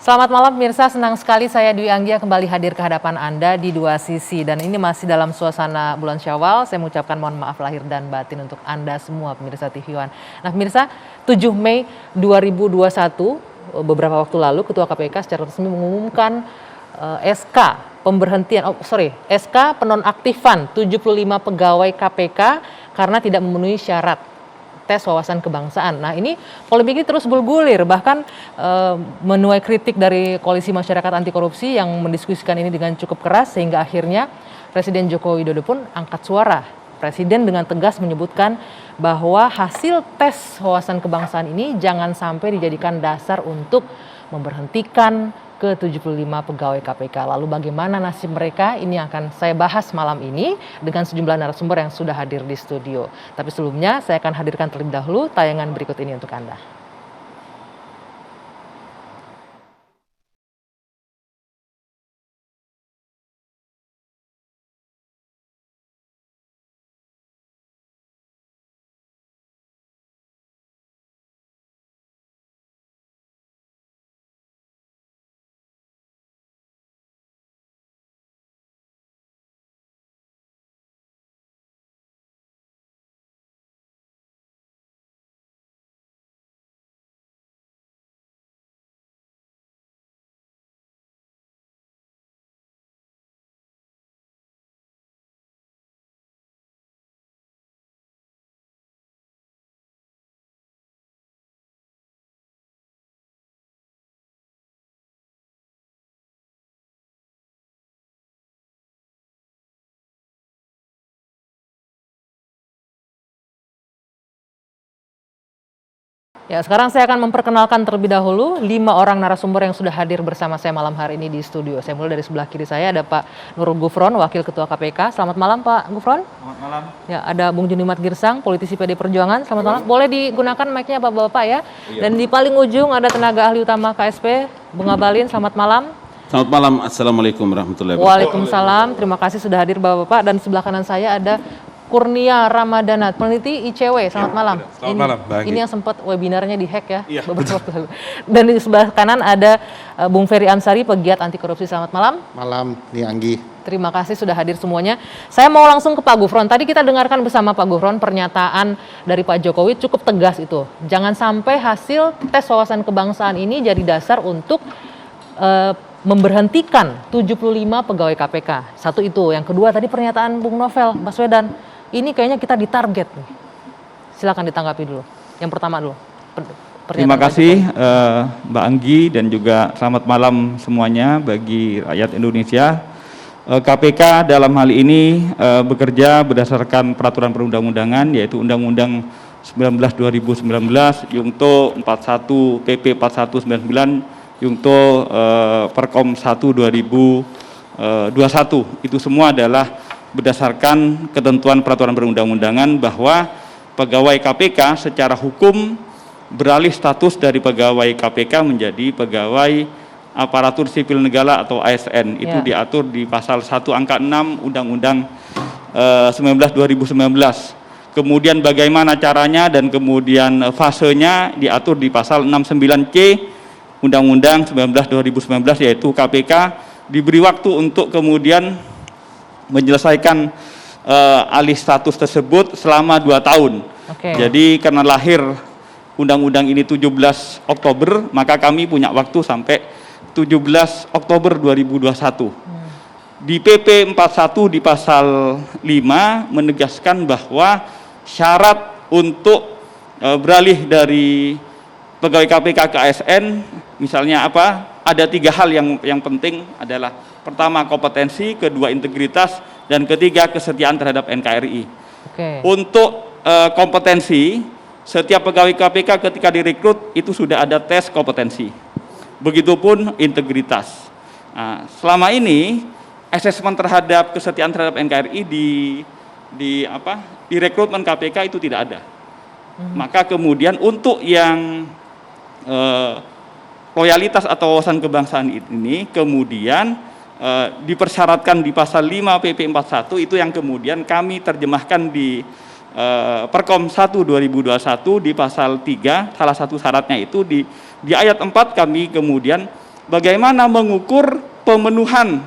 Selamat malam pemirsa, senang sekali saya Dwi Anggia kembali hadir ke hadapan Anda di Dua Sisi. Dan ini masih dalam suasana bulan Syawal, saya mengucapkan mohon maaf lahir dan batin untuk Anda semua pemirsa TV One. Nah pemirsa, 7 Mei 2021, beberapa waktu lalu Ketua KPK secara resmi mengumumkan SK penonaktifan 75 pegawai KPK karena tidak memenuhi syarat tes wawasan kebangsaan. Nah ini polemik ini terus bergulir, bahkan menuai kritik dari Koalisi Masyarakat Anti Korupsi yang mendiskusikan ini dengan cukup keras sehingga akhirnya Presiden Joko Widodo pun angkat suara. Presiden dengan tegas menyebutkan bahwa hasil tes wawasan kebangsaan ini jangan sampai dijadikan dasar untuk memberhentikan ke-75 pegawai KPK. Lalu bagaimana nasib mereka? Ini akan saya bahas malam ini dengan sejumlah narasumber yang sudah hadir di studio. Tapi sebelumnya saya akan hadirkan terlebih dahulu tayangan berikut ini untuk Anda. Ya, sekarang saya akan memperkenalkan terlebih dahulu 5 orang narasumber yang sudah hadir bersama saya malam hari ini di studio. Saya mulai dari sebelah kiri saya ada Pak Nurul Gufron, Wakil Ketua KPK. Selamat malam Pak Gufron. Selamat malam. Ya, ada Bung Junimat Girsang, politisi PD Perjuangan. Selamat malam. Boleh digunakan mic-nya Bapak-Bapak ya. Iya. Dan di paling ujung ada tenaga ahli utama KSP, Bung Abalin. Selamat malam. Selamat malam. Assalamualaikum warahmatullahi wabarakatuh. Waalaikumsalam. Terima kasih sudah hadir Bapak-Bapak. Dan sebelah kanan saya ada Kurnia Ramadana, peneliti ICW. Selamat malam. Selamat malam, Bang. Ini yang sempat webinarnya dihack ya, Iya, beberapa waktu lalu. Dan di sebelah kanan ada Bung Ferry Amsari, pegiat anti korupsi. Selamat malam. Malam, nih Anggi. Terima kasih sudah hadir semuanya. Saya mau langsung ke Pak Gufron. Tadi kita dengarkan bersama Pak Gufron pernyataan dari Pak Jokowi cukup tegas itu. Jangan sampai hasil tes wawasan kebangsaan ini jadi dasar untuk memberhentikan 75 pegawai KPK. Satu itu. Yang kedua tadi pernyataan Bung Novel Baswedan. Ini kayaknya kita ditarget nih. Silakan ditanggapi dulu. Yang pertama dulu. Terima kasih Mbak Anggi dan juga selamat malam semuanya bagi rakyat Indonesia. KPK dalam hal ini bekerja berdasarkan peraturan perundang-undangan yaitu Undang-Undang 19 2019, Yungto 41 PP 4199, Yungto Perkom 1 2021. Itu semua adalah berdasarkan ketentuan peraturan perundang-undangan bahwa pegawai KPK secara hukum beralih status dari pegawai KPK menjadi pegawai aparatur sipil negara atau ASN. Itu diatur di pasal 1 angka 6 Undang-Undang 19 2019. Kemudian bagaimana caranya dan kemudian fasenya diatur di pasal 69C Undang-Undang 19 2019, yaitu KPK diberi waktu untuk kemudian menyelesaikan alih status tersebut selama 2 tahun. Jadi karena lahir undang-undang ini 17 Oktober, maka kami punya waktu sampai 17 Oktober 2021. Di PP 41 di pasal 5 menegaskan bahwa syarat untuk beralih dari pegawai KPK ke ASN misalnya apa? Ada 3 hal yang penting adalah pertama kompetensi, kedua integritas, dan ketiga kesetiaan terhadap NKRI. Untuk kompetensi, setiap pegawai KPK ketika direkrut itu sudah ada tes kompetensi. Begitupun integritas. Nah, selama ini asesmen terhadap kesetiaan terhadap NKRI di rekrutmen KPK itu tidak ada. Maka kemudian untuk yang loyalitas atau wawasan kebangsaan ini kemudian dipersyaratkan di pasal 5 PP 41 itu yang kemudian kami terjemahkan di Perkom 1 2021 di pasal 3, salah satu syaratnya itu di ayat 4 kami kemudian bagaimana mengukur pemenuhan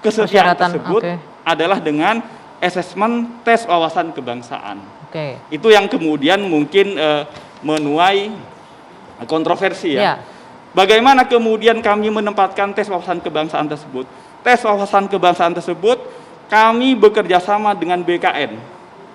kesetiaan Persyaratan, tersebut oke. adalah dengan asesmen tes wawasan kebangsaan. Oke. Itu yang kemudian mungkin menuai kontroversi ya. Ya. Bagaimana kemudian kami menempatkan tes wawasan kebangsaan tersebut? Tes wawasan kebangsaan tersebut kami bekerja sama dengan BKN.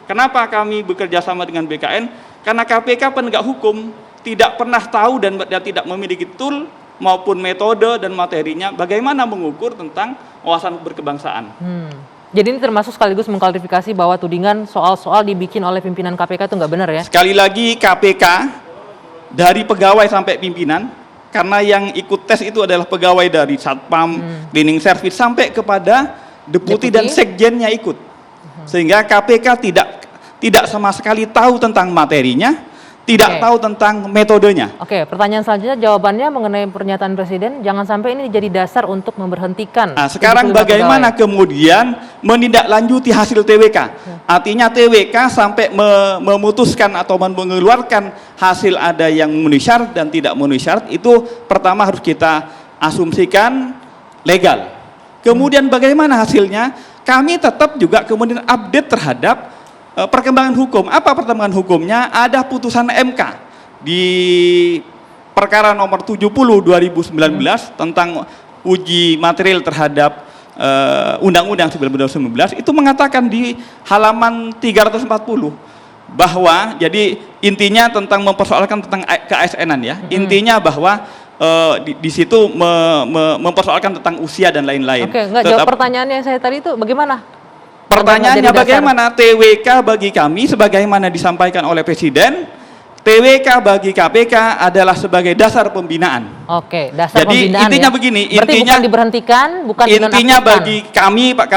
Kenapa kami bekerja sama dengan BKN? Karena KPK penegak hukum tidak pernah tahu dan tidak memiliki tool maupun metode dan materinya bagaimana mengukur tentang wawasan berkebangsaan. Jadi ini termasuk sekaligus mengklarifikasi bahwa tudingan soal-soal dibikin oleh pimpinan KPK itu nggak benar ya? Sekali lagi KPK dari pegawai sampai pimpinan, karena yang ikut tes itu adalah pegawai dari Satpam, cleaning service sampai kepada deputi dan sekjennya ikut. Sehingga KPK tidak sama sekali tahu tentang materinya, tidak tahu tentang metodenya. Oke, pertanyaan selanjutnya jawabannya mengenai pernyataan Presiden, jangan sampai ini jadi dasar untuk memberhentikan. Nah, sekarang 75 bagaimana pegawai. kemudian menindaklanjuti hasil TWK? Artinya TWK sampai memutuskan atau mengeluarkan hasil ada yang memenuhi syarat dan tidak memenuhi syarat, itu pertama harus kita asumsikan legal. Kemudian bagaimana hasilnya? Kami tetap juga kemudian update terhadap perkembangan hukum. Apa perkembangan hukumnya? Ada putusan MK di perkara nomor 70 2019 tentang uji material terhadap Undang-Undang 1919 itu mengatakan di halaman 340 bahwa jadi intinya tentang mempersoalkan tentang ke-ASN-an ya. Intinya bahwa di situ mempersoalkan tentang usia dan lain-lain. Oke, enggak jawab pertanyaannya saya tadi itu bagaimana? Pertanyaannya Jadi dasar. bagaimana TWK bagi kami sebagaimana disampaikan oleh Presiden, TWK bagi KPK adalah sebagai dasar pembinaan. Oke, dasar Jadi pembinaan intinya ya. begini, Berarti intinya bukan diberhentikan, bukan intinya dinonaktifkan. bagi kami Pak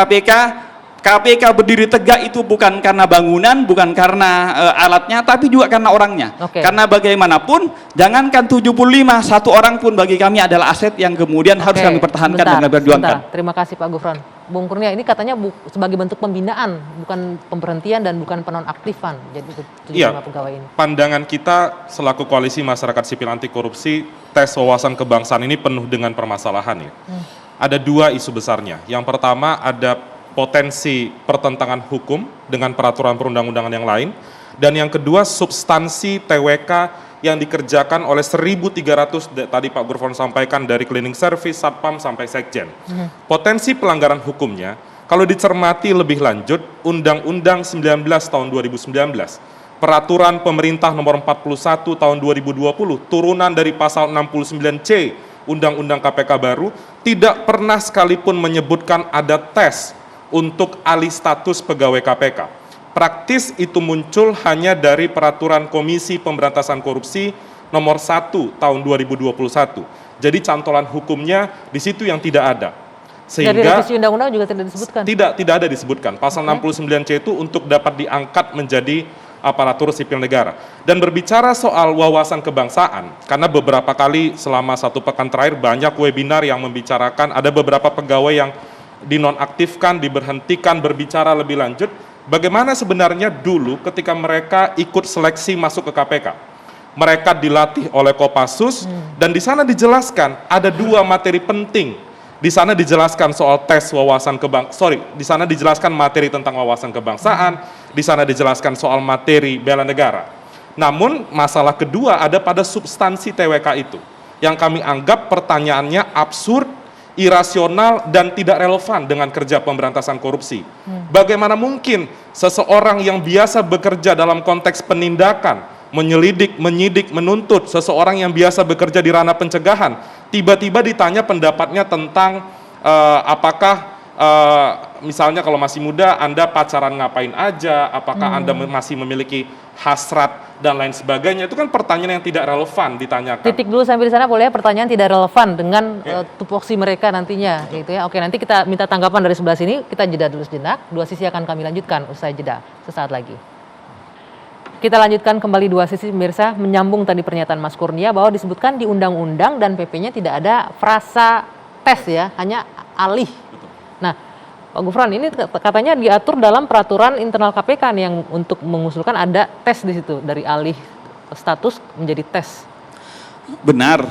KPK berdiri tegak itu bukan karena bangunan, bukan karena alatnya, tapi juga karena orangnya. Oke. Karena bagaimanapun, jangankan 75, satu orang pun bagi kami adalah aset yang kemudian harus Oke, kami pertahankan sebentar, dan perjuangkan. sebentar. Terima kasih Pak Gufron. Bung Kurnia, ini katanya sebagai bentuk pembinaan, bukan pemberhentian dan bukan penonaktifan. Jadi 75 pegawai ini. Pandangan kita selaku Koalisi Masyarakat Sipil Anti Korupsi, tes wawasan kebangsaan ini penuh dengan permasalahan ya. Ada dua isu besarnya. Yang pertama ada potensi pertentangan hukum dengan peraturan perundang-undangan yang lain, dan yang kedua substansi TWK yang dikerjakan oleh 1.300 tadi Pak Gufron sampaikan dari cleaning service, satpam sampai sekjen. Potensi pelanggaran hukumnya kalau dicermati lebih lanjut, Undang-Undang 19 tahun 2019, Peraturan Pemerintah Nomor 41 tahun 2020, turunan dari pasal 69C Undang-Undang KPK baru, tidak pernah sekalipun menyebutkan ada tes untuk alih status pegawai KPK. Praktis itu muncul hanya dari Peraturan Komisi Pemberantasan Korupsi Nomor 1 tahun 2021. Jadi cantolan hukumnya di situ yang tidak ada. Dari revisi undang-undang juga tidak disebutkan? Tidak ada disebutkan. Pasal 69C itu untuk dapat diangkat menjadi aparatur sipil negara. Dan berbicara soal wawasan kebangsaan, karena beberapa kali selama 1 pekan terakhir banyak webinar yang membicarakan ada beberapa pegawai yang dinonaktifkan, diberhentikan, berbicara lebih lanjut. Bagaimana sebenarnya dulu ketika mereka ikut seleksi masuk ke KPK? Mereka dilatih oleh Kopassus dan di sana dijelaskan ada 2 materi penting. Di sana dijelaskan soal tes wawasan di sana dijelaskan materi tentang wawasan kebangsaan, di sana dijelaskan soal materi bela negara. Namun masalah kedua ada pada substansi TWK itu, yang kami anggap pertanyaannya absurd, irasional, dan tidak relevan dengan kerja pemberantasan korupsi. Bagaimana mungkin seseorang yang biasa bekerja dalam konteks penindakan, menyelidik, menyidik, menuntut, seseorang yang biasa bekerja di ranah pencegahan, tiba-tiba ditanya pendapatnya tentang apakah misalnya kalau masih muda Anda pacaran ngapain aja, apakah Anda masih memiliki hasrat dan lain sebagainya, itu kan pertanyaan yang tidak relevan ditanyakan. Titik dulu sampai di sana boleh ya, pertanyaan tidak relevan dengan tupoksi mereka nantinya, gitu ya. Oke, nanti kita minta tanggapan dari sebelah sini, kita jeda dulu sejenak. 2 sisi akan kami lanjutkan usai jeda sesaat lagi. Kita lanjutkan kembali 2 sisi pemirsa, menyambung tadi pernyataan Mas Kurnia bahwa disebutkan di undang-undang dan PP-nya tidak ada frasa tes ya, hanya alih. Nah, Pak Gufron, ini katanya diatur dalam peraturan internal KPK nih yang untuk mengusulkan ada tes di situ dari alih status menjadi tes. Benar,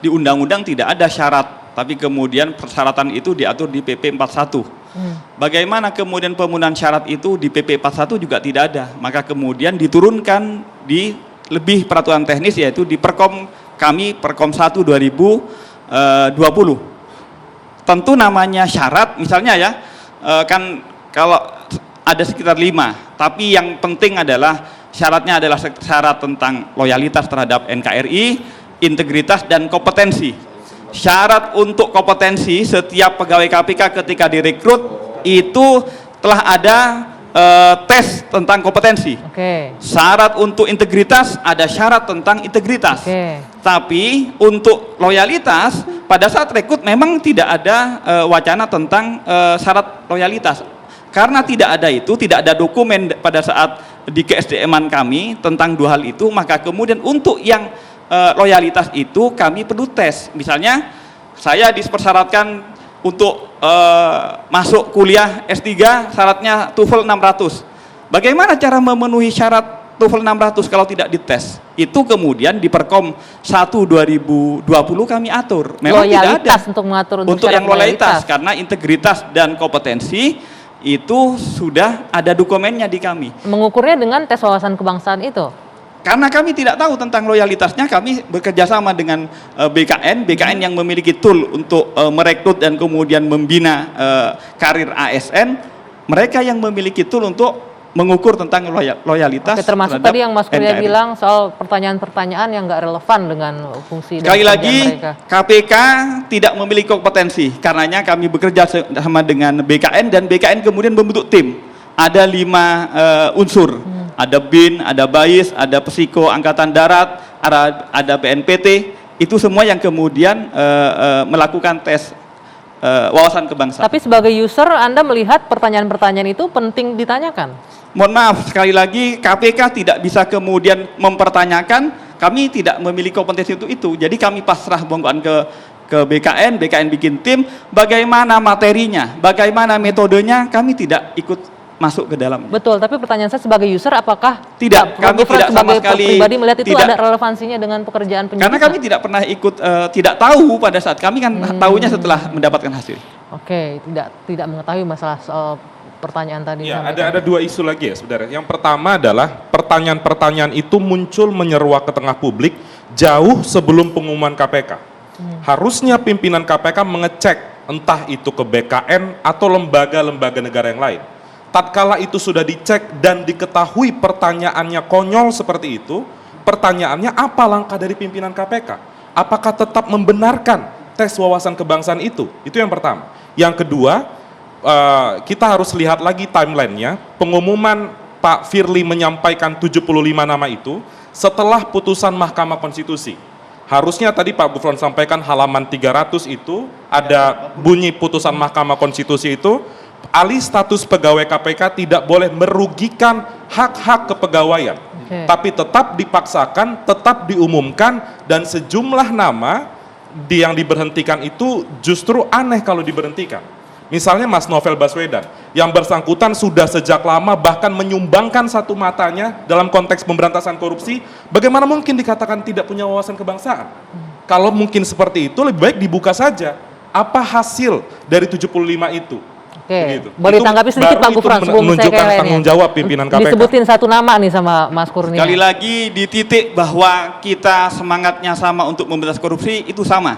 di undang-undang tidak ada syarat, tapi kemudian persyaratan itu diatur di PP 41. Bagaimana kemudian pemenuhan syarat itu di PP 41 juga tidak ada, maka kemudian diturunkan di lebih peraturan teknis, yaitu di Perkom kami, Perkom 1 2020. Tentu namanya syarat, misalnya ya, kan kalau ada sekitar 5, tapi yang penting adalah syaratnya adalah syarat tentang loyalitas terhadap NKRI, integritas dan kompetensi. Syarat untuk kompetensi setiap pegawai KPK ketika direkrut itu telah ada tes tentang kompetensi. Syarat untuk integritas ada syarat tentang integritas. Tapi untuk loyalitas pada saat rekrut memang tidak ada wacana tentang syarat loyalitas. Karena tidak ada itu, tidak ada dokumen pada saat di KSDM-an kami tentang dua hal itu, maka kemudian untuk yang loyalitas itu kami perlu tes. Misalnya saya dipersyaratkan untuk masuk kuliah S3, syaratnya TOEFL 600. Bagaimana cara memenuhi syarat TOEFL 600 kalau tidak dites? Itu kemudian di Perkom 1 2020 kami atur. Memang loyalitas tidak ada untuk mengatur untuk yang loyalitas, karena integritas dan kompetensi itu sudah ada dokumennya di kami. Mengukurnya dengan tes wawasan kebangsaan itu? Karena kami tidak tahu tentang loyalitasnya, kami bekerja sama dengan BKN yang memiliki tool untuk merekrut dan kemudian membina karir ASN. Mereka yang memiliki tool untuk mengukur tentang loyalitas. Oke, termasuk tadi yang Mas Kurnia bilang soal pertanyaan-pertanyaan yang nggak relevan dengan fungsi dan sekali lagi mereka. KPK tidak memiliki kompetensi, karenanya kami bekerja sama dengan BKN dan BKN kemudian membentuk tim. Ada 5 unsur. Ada BIN, ada BAIS, ada Psiko Angkatan Darat, ada BNPT, itu semua yang kemudian melakukan tes wawasan kebangsaan. Tapi sebagai user, Anda melihat pertanyaan-pertanyaan itu penting ditanyakan? Mohon maaf, sekali lagi KPK tidak bisa kemudian mempertanyakan, kami tidak memiliki kompetensi untuk itu. Jadi kami pasrah bongkoan ke BKN bikin tim, bagaimana materinya, bagaimana metodenya, kami tidak ikut masuk ke dalam. Betul, tapi pertanyaan saya sebagai user, apakah tidak, kami tidak sama sekali pribadi melihat itu tidak, ada relevansinya dengan pekerjaan penyidik? Karena kami tidak pernah ikut, tidak tahu pada saat kami kan tahunya setelah mendapatkan hasil. Oke, tidak mengetahui masalah soal pertanyaan tadi. Ya, ada 2 isu lagi ya, saudara. Yang pertama adalah pertanyaan-pertanyaan itu muncul menyeruak ke tengah publik jauh sebelum pengumuman KPK. Harusnya pimpinan KPK mengecek entah itu ke BKN atau lembaga-lembaga negara yang lain. Tatkala itu sudah dicek dan diketahui pertanyaannya konyol seperti itu, pertanyaannya apa langkah dari pimpinan KPK? Apakah tetap membenarkan tes wawasan kebangsaan itu? Itu yang pertama. Yang kedua, kita harus lihat lagi timelinenya. Pengumuman Pak Firly menyampaikan 75 nama itu setelah putusan Mahkamah Konstitusi. Harusnya tadi Pak Gufron sampaikan halaman 300 itu ada bunyi putusan Mahkamah Konstitusi itu, alih status pegawai KPK tidak boleh merugikan hak-hak kepegawaian, tapi tetap dipaksakan, tetap diumumkan, dan sejumlah nama yang diberhentikan itu justru aneh kalau diberhentikan. Misalnya Mas Novel Baswedan, yang bersangkutan sudah sejak lama bahkan menyumbangkan satu matanya dalam konteks pemberantasan korupsi, bagaimana mungkin dikatakan tidak punya wawasan kebangsaan? Kalau mungkin seperti itu, lebih baik dibuka saja. Apa hasil dari 75 itu? Oke, boleh tanggapi sedikit Pak Gufron sebelum saya menunjukkan tanggung jawab pimpinan KPK. Disebutin satu nama nih sama Mas Kurnia. Sekali lagi di titik bahwa kita semangatnya sama untuk memberantas korupsi itu sama.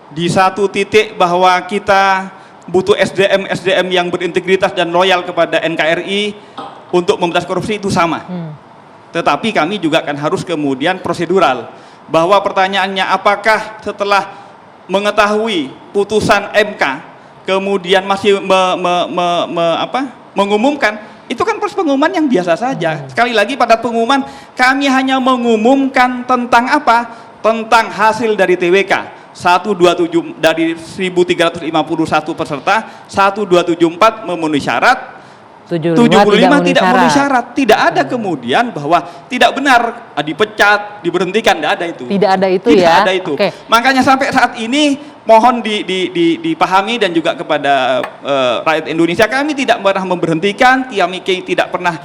Di satu titik bahwa kita butuh SDM yang berintegritas dan loyal kepada NKRI untuk memberantas korupsi itu sama. Tetapi kami juga kan harus kemudian prosedural, bahwa pertanyaannya apakah setelah mengetahui putusan MK kemudian masih mengumumkan, itu kan proses pengumuman yang biasa saja. Sekali lagi pada pengumuman kami hanya mengumumkan tentang apa? Tentang hasil dari TWK 127 dari 1351 peserta, 1274 memenuhi syarat, 75 tidak memenuhi syarat. Tidak ada kemudian bahwa tidak benar, dipecat, diberhentikan, tidak ada itu. Tidak ada itu tidak ya. Ada itu. Makanya sampai saat ini mohon dipahami dan juga kepada rakyat Indonesia, kami tidak pernah memberhentikan, kami tidak pernah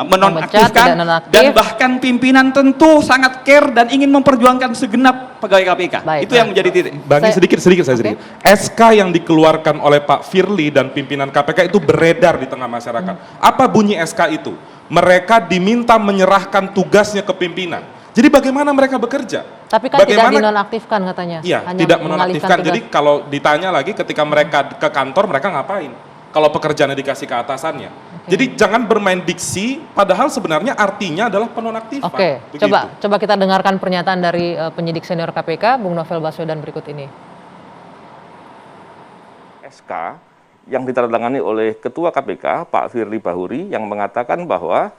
menonaktifkan, tidak nonaktif. dan bahkan pimpinan tentu sangat care dan ingin memperjuangkan segenap pegawai KPK. Baik, Itu yang menjadi titik. Bang, sedikit saya Oke. sedikit. SK yang dikeluarkan oleh Pak Firly dan pimpinan KPK itu beredar di tengah masyarakat. Apa bunyi SK itu? Mereka diminta menyerahkan tugasnya ke pimpinan. Jadi bagaimana mereka bekerja? Tapi kan tidak dinonaktifkan katanya. Iya, Hanya tidak mengalihkan menonaktifkan. tugas. Jadi kalau ditanya lagi ketika mereka ke kantor, mereka ngapain? Kalau pekerjaannya dikasih ke atasannya. Jadi jangan bermain diksi, padahal sebenarnya artinya adalah penonaktifan. Oke, Begitu. coba kita dengarkan pernyataan dari penyidik senior KPK, Bung Novel Baswedan berikut ini. SK yang ditandatangani oleh Ketua KPK Pak Firly Bahuri yang mengatakan bahwa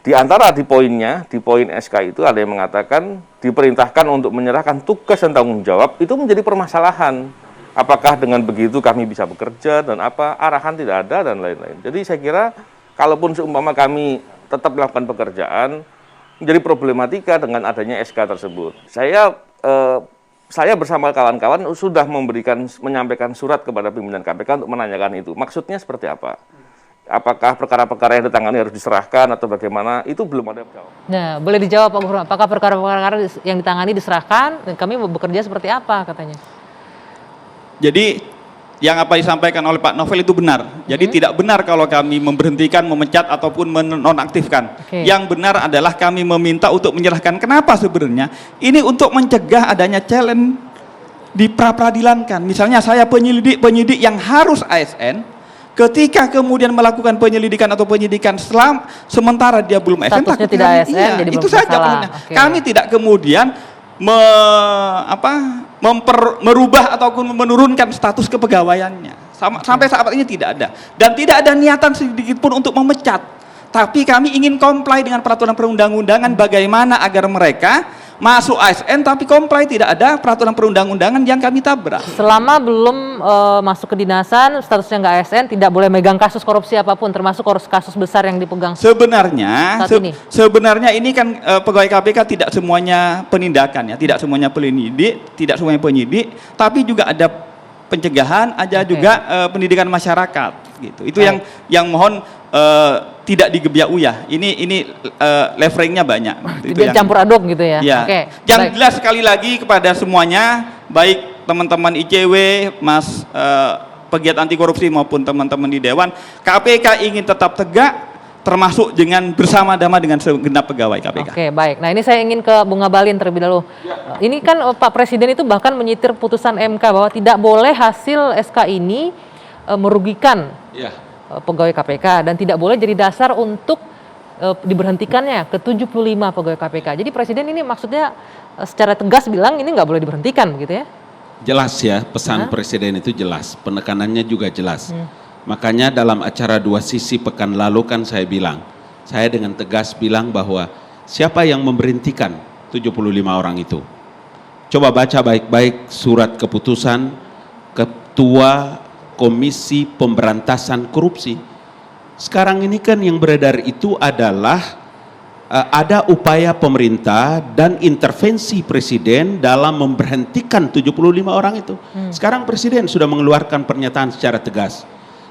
di antara di poin SK itu ada yang mengatakan diperintahkan untuk menyerahkan tugas dan tanggung jawab, itu menjadi permasalahan. Apakah dengan begitu kami bisa bekerja dan apa, arahan tidak ada dan lain-lain. Jadi saya kira kalaupun seumpama kami tetap melakukan pekerjaan, menjadi problematika dengan adanya SK tersebut. Saya bersama kawan-kawan sudah menyampaikan surat kepada pimpinan KPK untuk menanyakan itu. Maksudnya seperti apa? Apakah perkara-perkara yang ditangani harus diserahkan atau bagaimana? Itu belum ada jawaban. Nah, boleh dijawab Pak Gubernur, apakah perkara-perkara yang ditangani diserahkan dan kami mau bekerja seperti apa katanya? Jadi yang apa disampaikan oleh Pak Novel itu benar. Jadi tidak benar kalau kami memberhentikan, memecat ataupun menonaktifkan. Oke. Yang benar adalah kami meminta untuk menyerahkan. Kenapa sebenarnya? Ini untuk mencegah adanya challenge di pra-peradilankan. Misalnya saya penyidik yang harus ASN, ketika kemudian melakukan penyelidikan atau penyidikan sementara dia belum ASN, Statusnya takut tidak kami- ASN, iya, jadi itu belum saja masalah. poinnya. Oke. Kami tidak kemudian merubah ataupun menurunkan status kepegawaiannya. Sampai saat ini tidak ada. Dan tidak ada niatan sedikit pun untuk memecat. Tapi kami ingin comply dengan peraturan perundang-undangan bagaimana agar mereka masuk ASN tapi comply, tidak ada peraturan perundang-undangan yang kami tabrak. Selama belum masuk kedinasan, statusnya nggak ASN, tidak boleh megang kasus korupsi apapun, termasuk kasus besar yang dipegang. Sebenarnya, Saat ini. sebenarnya ini kan pegawai KPK tidak semuanya penindakan ya, tidak semuanya penyidik, tidak semuanya penyidik, tapi juga ada pencegahan, ada Oke. juga pendidikan masyarakat gitu. Itu Baik. yang mohon tidak digebiak-uyah. Ini leveragnya banyak. Gitu. Itu Biar yang- campur aduk gitu ya. Ya. Oke. Yang baik. jelas sekali lagi kepada semuanya, baik teman-teman ICW, Mas pegiat anti korupsi maupun teman-teman di Dewan, KPK ingin tetap tegak, termasuk dengan bersama-sama dengan segenap pegawai KPK. Oke, baik. Nah, ini saya ingin ke Bung Ngabalin terlebih dahulu. Ini kan Pak Presiden itu bahkan menyitir putusan MK bahwa tidak boleh hasil SK ini merugikan pegawai KPK dan tidak boleh jadi dasar untuk diberhentikannya ke 75 pegawai KPK. Jadi Presiden ini maksudnya secara tegas bilang ini nggak boleh diberhentikan begitu ya? Jelas ya, pesan Presiden itu jelas, penekanannya juga jelas. Makanya dalam acara Dua Sisi pekan lalu kan saya dengan tegas bilang bahwa siapa yang memberhentikan 75 orang itu. Coba baca baik-baik surat keputusan Ketua Komisi Pemberantasan Korupsi. Sekarang ini kan yang beredar itu adalah ada upaya pemerintah dan intervensi Presiden dalam memberhentikan 75 orang itu. Sekarang Presiden sudah mengeluarkan pernyataan secara tegas.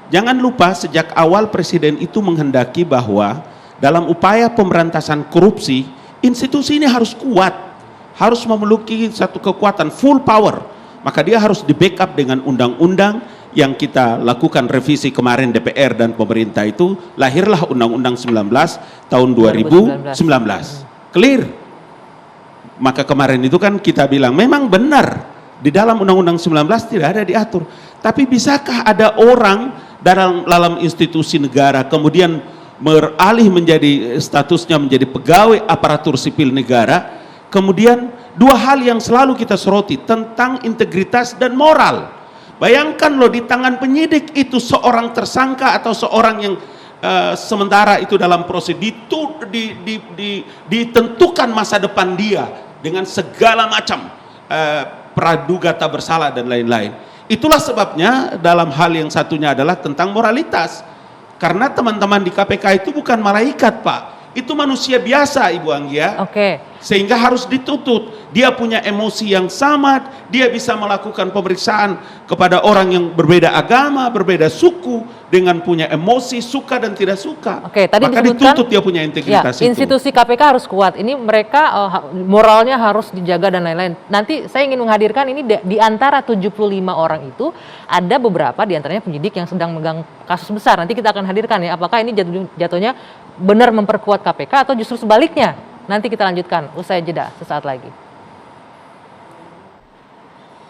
Jangan lupa sejak awal Presiden itu menghendaki bahwa dalam upaya pemberantasan korupsi, institusi ini harus kuat, harus memiliki satu kekuatan full power. Maka dia harus di-backup dengan undang-undang yang kita lakukan revisi kemarin DPR dan pemerintah itu, lahirlah Undang-Undang 19 tahun 2019. Clear. Maka kemarin itu kan kita bilang memang benar di dalam Undang-Undang 19 tidak ada diatur. Tapi bisakah ada orang dalam institusi negara kemudian beralih menjadi statusnya menjadi pegawai aparatur sipil negara, kemudian dua hal yang selalu kita soroti tentang integritas dan moral. Bayangkan loh, di tangan penyidik itu seorang tersangka atau seorang yang sementara itu dalam proses ditentukan masa depan dia dengan segala macam praduga tak bersalah dan lain-lain. Itulah sebabnya dalam hal yang satunya adalah tentang moralitas. Karena teman-teman di KPK itu bukan malaikat, Pak. Itu manusia biasa, Ibu Anggia. Oke. Sehingga harus dituntut. Dia punya emosi yang sama, dia bisa melakukan pemeriksaan kepada orang yang berbeda agama, berbeda suku, dengan punya emosi, suka dan tidak suka. Oke, tadi maka disebutkan, dituntut dia punya integritas ya, institusi KPK harus kuat. Ini mereka moralnya harus dijaga dan lain-lain. Nanti saya ingin menghadirkan ini di antara 75 orang itu ada beberapa di antaranya penyidik yang sedang megang kasus besar. Nanti kita akan hadirkan ya, apakah ini jatuhnya benar memperkuat KPK atau justru sebaliknya. Nanti kita lanjutkan usai jeda sesaat lagi.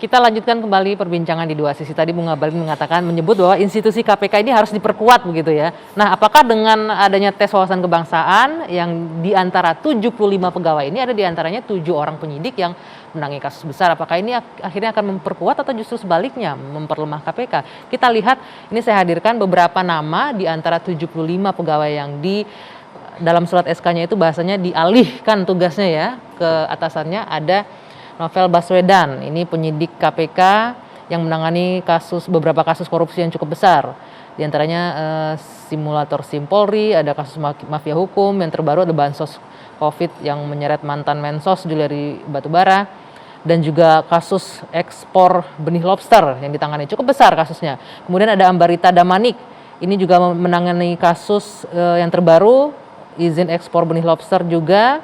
Kita lanjutkan kembali perbincangan di dua sisi. Tadi Bung Ngabalin menyebut bahwa institusi KPK ini harus diperkuat begitu ya. Nah, apakah dengan adanya tes wawasan kebangsaan yang di antara 75 pegawai ini ada di antaranya 7 orang penyidik yang menangani kasus besar, apakah ini akhirnya akan memperkuat atau justru sebaliknya memperlemah KPK? Kita lihat, ini saya hadirkan beberapa nama di antara 75 pegawai yang dalam surat SK-nya itu bahasanya dialihkan tugasnya ya ke atasannya. Ada Novel Baswedan, ini penyidik KPK yang menangani beberapa kasus korupsi yang cukup besar. Di antaranya simulator SIM Polri, ada kasus mafia hukum, yang terbaru ada bansos COVID yang menyeret mantan Mensos Juliari Batubara, dan juga kasus ekspor benih lobster yang ditangani cukup besar kasusnya. Kemudian ada Ambarita Damanik, ini juga menangani kasus yang terbaru izin ekspor benih lobster juga.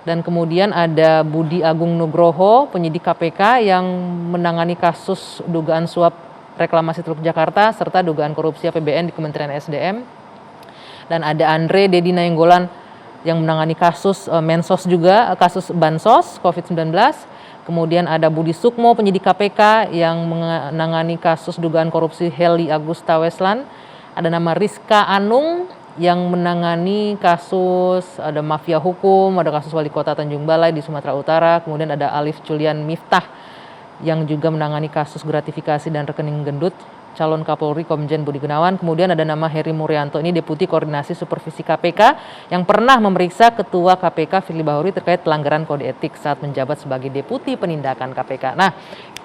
Dan kemudian ada Budi Agung Nugroho, penyidik KPK yang menangani kasus dugaan suap reklamasi Teluk Jakarta serta dugaan korupsi APBN di Kementerian SDM. Dan ada Andre Dedi Nainggolan yang menangani kasus Mensos juga, kasus Bansos COVID-19. Kemudian ada Budi Sukmo, penyidik KPK yang menangani kasus dugaan korupsi Heli Agusta Weslan. Ada nama Rizka Anung yang menangani kasus, ada mafia hukum, ada kasus wali kota Tanjung Balai di Sumatera Utara. Kemudian ada Alif Julian Miftah yang juga menangani kasus gratifikasi dan rekening gendut calon Kapolri Komjen Budi Gunawan. Kemudian ada nama Heri Muryanto, ini Deputi Koordinasi Supervisi KPK yang pernah memeriksa Ketua KPK Firly Bahuri terkait pelanggaran kode etik saat menjabat sebagai Deputi Penindakan KPK. Nah,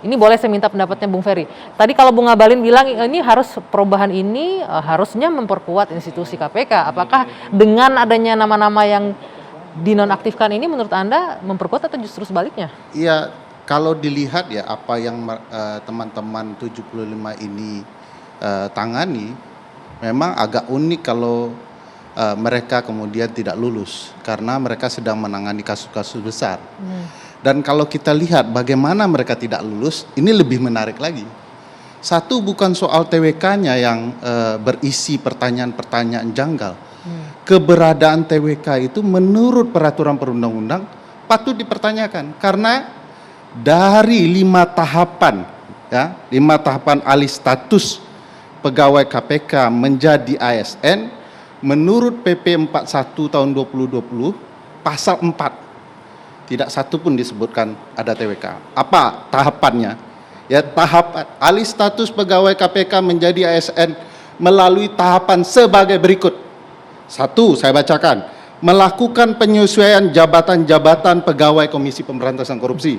ini boleh saya minta pendapatnya Bung Ferry. Tadi kalau Bung Ngabalin bilang ini perubahan ini harusnya memperkuat institusi KPK. Apakah dengan adanya nama-nama yang dinonaktifkan ini menurut Anda memperkuat atau justru sebaliknya? Iya, kalau dilihat ya apa yang teman-teman 75 ini tangani, memang agak unik kalau mereka kemudian tidak lulus karena mereka sedang menangani kasus-kasus besar. Dan kalau kita lihat bagaimana mereka tidak lulus, ini lebih menarik lagi. Satu, bukan soal TWK-nya yang berisi pertanyaan-pertanyaan janggal. Keberadaan TWK itu menurut peraturan perundang-undang patut dipertanyakan karena dari 5 tahapan, ya, 5 tahapan alih status pegawai KPK menjadi ASN, menurut PP 41 tahun 2020, pasal 4, tidak satu pun disebutkan ada TWK. Apa tahapannya? Ya, tahap alih status pegawai KPK menjadi ASN melalui tahapan sebagai berikut. 1, saya bacakan, melakukan penyesuaian jabatan-jabatan pegawai Komisi Pemberantasan Korupsi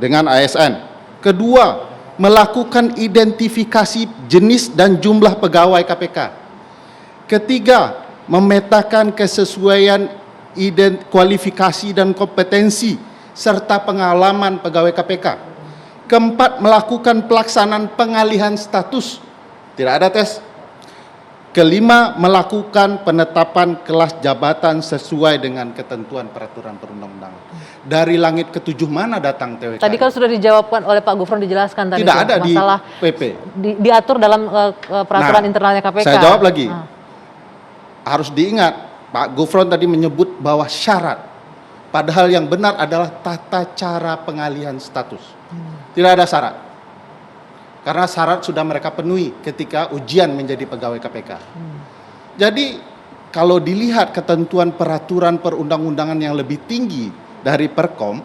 dengan ASN. 2, melakukan identifikasi jenis dan jumlah pegawai KPK. 3, memetakan kesesuaian kualifikasi dan kompetensi serta pengalaman pegawai KPK. 4, melakukan pelaksanaan pengalihan status. Tidak ada tes. 5, melakukan penetapan kelas jabatan sesuai dengan ketentuan peraturan perundang-undangan. Dari langit ketujuh mana datang TWK? Tadi kan sudah dijawabkan oleh Pak Gufron, dijelaskan tadi. Tidak ada masalah di PP. Diatur dalam peraturan internalnya KPK. Saya jawab lagi. Harus diingat, Pak Gufron tadi menyebut bahwa syarat. Padahal yang benar adalah tata cara pengalihan status. Tidak ada syarat. Karena syarat sudah mereka penuhi ketika ujian menjadi pegawai KPK. Jadi kalau dilihat ketentuan peraturan perundang-undangan yang lebih tinggi dari Perkom,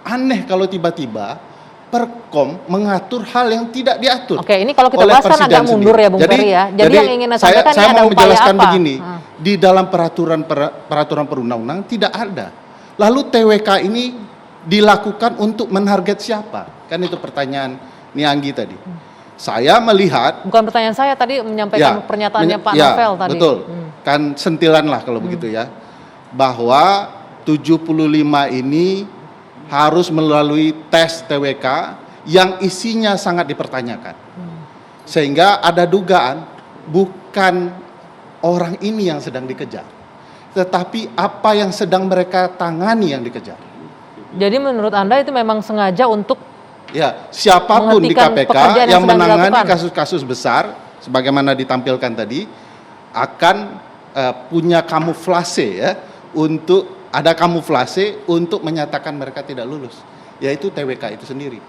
aneh kalau tiba-tiba Perkom mengatur hal yang tidak diatur. Oke, ini kalau kita bahas kan agak mundur ya Bung Ferry ya. Jadi yang ingin saya sampaikan ini ada upaya menjelaskan apa? Begini, di dalam peraturan perundang-undangan tidak ada. Lalu TWK ini dilakukan untuk menarget siapa? Kan itu pertanyaan Nianggi tadi. Saya melihat, bukan pertanyaan saya tadi, menyampaikan pernyataannya Pak Novel tadi. Betul. Kan sentilan lah kalau begitu ya. Bahwa 75 ini harus melalui tes TWK yang isinya sangat dipertanyakan. Sehingga ada dugaan bukan orang ini yang sedang dikejar, tetapi apa yang sedang mereka tangani yang dikejar. Jadi menurut Anda itu memang sengaja untuk Ya, siapapun di menghentikan KPK pekerjaan yang yang sedang menangani dilakukan. kasus-kasus besar, sebagaimana ditampilkan tadi, akan punya kamuflase ya, ada kamuflase untuk menyatakan mereka tidak lulus, yaitu TWK itu sendiri,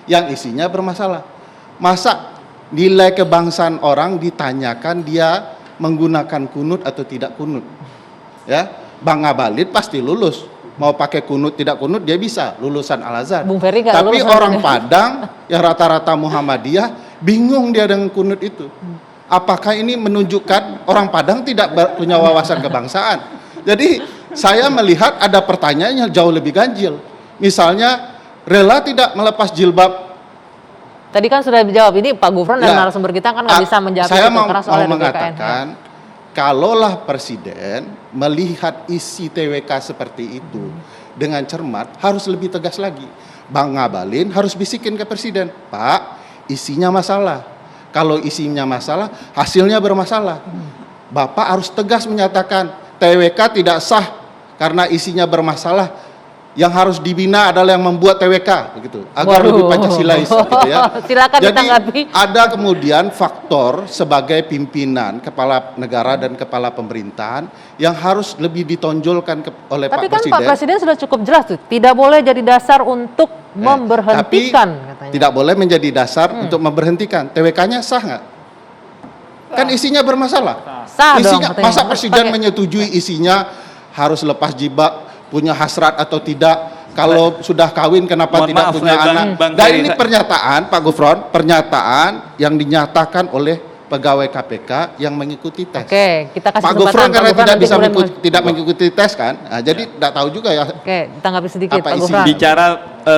yang isinya bermasalah. Masa nilai kebangsaan orang ditanyakan dia menggunakan kunut atau tidak kunut? Ya, Bang Ngabalin pasti lulus. Mau pakai kunut tidak kunut dia bisa, lulusan Al-Azhar. Bung Ferry nggak Tapi lulus orang nanti. Padang yang rata-rata Muhammadiyah bingung dia dengan kunut itu. Apakah ini menunjukkan orang Padang tidak punya wawasan kebangsaan? Jadi saya melihat ada pertanyaan yang jauh lebih ganjil. Misalnya rela tidak melepas jilbab. Tadi kan sudah dijawab, ini Pak Gufron dan Ya, narasumber kita kan nggak bisa menjawab saya itu mau keras oleh BKN. mengatakan, kalaulah Presiden melihat isi TWK seperti itu dengan cermat, harus lebih tegas lagi. Bang Ngabalin harus bisikin ke Presiden, Pak, isinya masalah. Kalau isinya masalah, hasilnya bermasalah. Bapak harus tegas menyatakan TWK tidak sah karena isinya bermasalah. Yang harus dibina adalah yang membuat TWK, begitu, agar Waduh. lebih Pancasilais, gitu ya. Silakan Jadi ditanggapi. ada kemudian faktor sebagai pimpinan, kepala negara dan kepala pemerintahan yang harus lebih ditonjolkan oleh Tapi Pak kan Presiden. Pak Presiden sudah cukup jelas tuh, tidak boleh jadi dasar untuk memberhentikan Tapi katanya. tidak boleh menjadi dasar untuk memberhentikan. TWK-nya sah nggak? Kan isinya bermasalah. Sah dong, Isinya, katanya. masa Presiden Pakai- menyetujui isinya harus lepas jibak, punya hasrat atau tidak? Kalau sudah kawin kenapa Mohon tidak maaf, punya Bang- anak? Bang Dan Ferry, ini pernyataan Pak Gufron, pernyataan yang dinyatakan oleh pegawai KPK yang mengikuti tes. Oke, kita kasih Pak kesempatan. Gufron karena Gufron tidak nanti bisa kemudian tidak mengikuti tes kan, nah, jadi tidak tahu juga ya. Oke, ditanggapi sedikit Apa Pak isi? Gufron. Bicara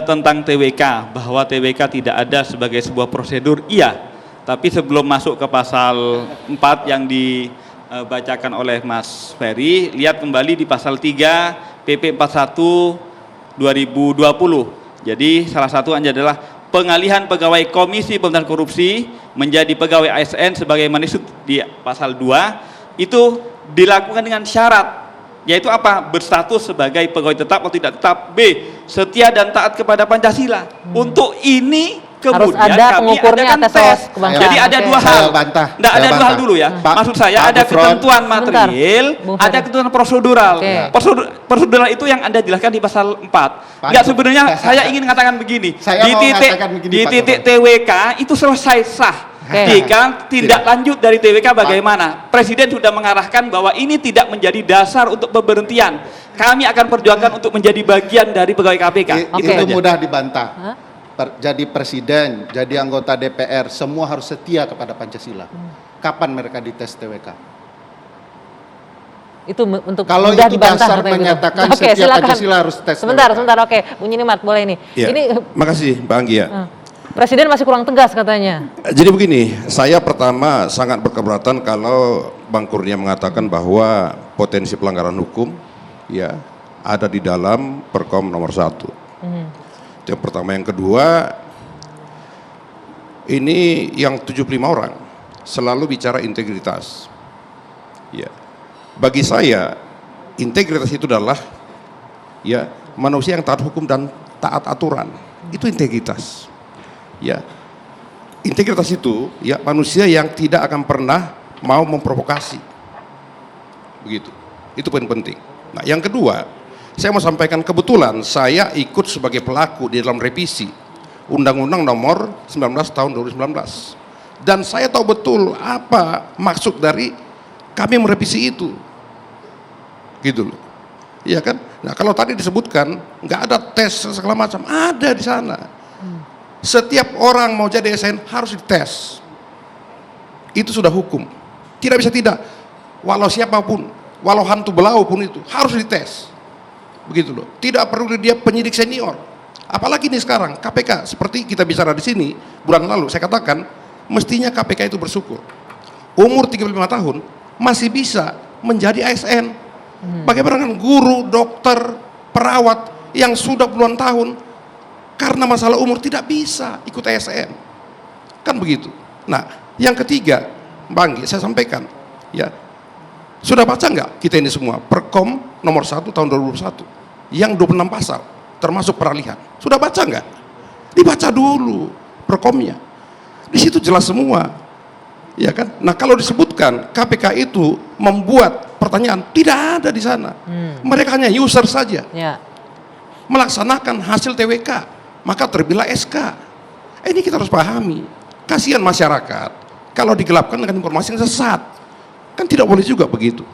tentang TWK, bahwa TWK tidak ada sebagai sebuah prosedur, iya. Tapi sebelum masuk ke pasal 4 yang dibacakan oleh Mas Ferry, lihat kembali di pasal 3 PP 41 2020. Jadi salah satunya adalah pengalihan pegawai Komisi Pemberantasan Korupsi menjadi pegawai ASN sebagaimana disebut di pasal 2 itu dilakukan dengan syarat, yaitu apa? Berstatus sebagai pegawai tetap atau tidak tetap. B, setia dan taat kepada Pancasila. Untuk ini Harus kemudian ada kami pengukurnya adakan tes tes. wawasan kebangsaan. Jadi ada Oke. dua hal. Saya bantah. Nggak, Saya ada dua hal bantah. dulu ya. Pak- Maksud saya Pak ada Gufron. ketentuan Sebentar, material, Bung ada Ferry. ketentuan prosedural. Oke. Prosedural itu yang Anda jelaskan di pasal 4. Enggak, sebenarnya saya ingin mengatakan begini. Saya Di mau titik mengatakan begini, di Pak titik Gufron. TWK itu selesai sah. Oke. Jika tindak lanjut dari TWK bagaimana? Presiden sudah mengarahkan bahwa ini tidak menjadi dasar untuk pemberhentian. Kami akan perjuangkan untuk menjadi bagian dari pegawai KPK. Oke. Itu mudah dibantah. Hah? Jadi presiden, jadi anggota DPR, semua harus setia kepada Pancasila. Kapan mereka dites TWK? Itu untuk Kalau mudah itu dibantah dasar katanya. menyatakan Oke, setiap silakan. Pancasila harus tes Sebentar, TWK. sebentar. Oke, Bung Yinimat boleh ini. Ya, Ini makasih Bang Anggi ya. Presiden masih kurang tegas katanya. Jadi begini, saya pertama sangat berkeberatan kalau Bang Kurnia mengatakan bahwa potensi pelanggaran hukum ya ada di dalam Perkom nomor 1. Itu yang pertama. Yang kedua, ini yang 75 orang selalu bicara integritas. Ya. Bagi saya, integritas itu adalah ya manusia yang taat hukum dan taat aturan. Itu integritas. Ya, integritas itu ya manusia yang tidak akan pernah mau memprovokasi, begitu. Itu poin penting. Nah, yang kedua, saya mau sampaikan kebetulan saya ikut sebagai pelaku di dalam revisi Undang-Undang Nomor 19 Tahun 2019, dan saya tahu betul apa maksud dari kami merevisi itu, gitu loh. Iya kan? Nah, kalau tadi disebutkan nggak ada tes segala macam, ada di sana. Setiap orang mau jadi ASN harus dites. Itu sudah hukum. Tidak bisa tidak. Walau siapapun, walau hantu belau pun itu harus dites. Begitu loh. Tidak perlu dia penyidik senior. Apalagi nih sekarang KPK seperti kita bicara di sini bulan lalu saya katakan mestinya KPK itu bersyukur. Umur 35 tahun masih bisa menjadi ASN. Bagaimana dengan guru, dokter, perawat yang sudah puluhan tahun karena masalah umur tidak bisa ikut ASN? Kan begitu. Nah, yang ketiga, Bang, saya sampaikan, ya, sudah baca nggak kita ini semua Perkom nomor 1 tahun 2021 yang 26 pasal, termasuk peralihan? Sudah baca nggak? Dibaca dulu Perkomnya. Di situ jelas semua, ya kan? Nah, kalau disebutkan KPK itu membuat pertanyaan, tidak ada di sana. Mereka hanya user saja, melaksanakan hasil TWK, maka terbilah SK. Ini kita harus pahami. Kasihan masyarakat kalau digelapkan dengan informasi yang sesat. Kan tidak boleh juga begitu,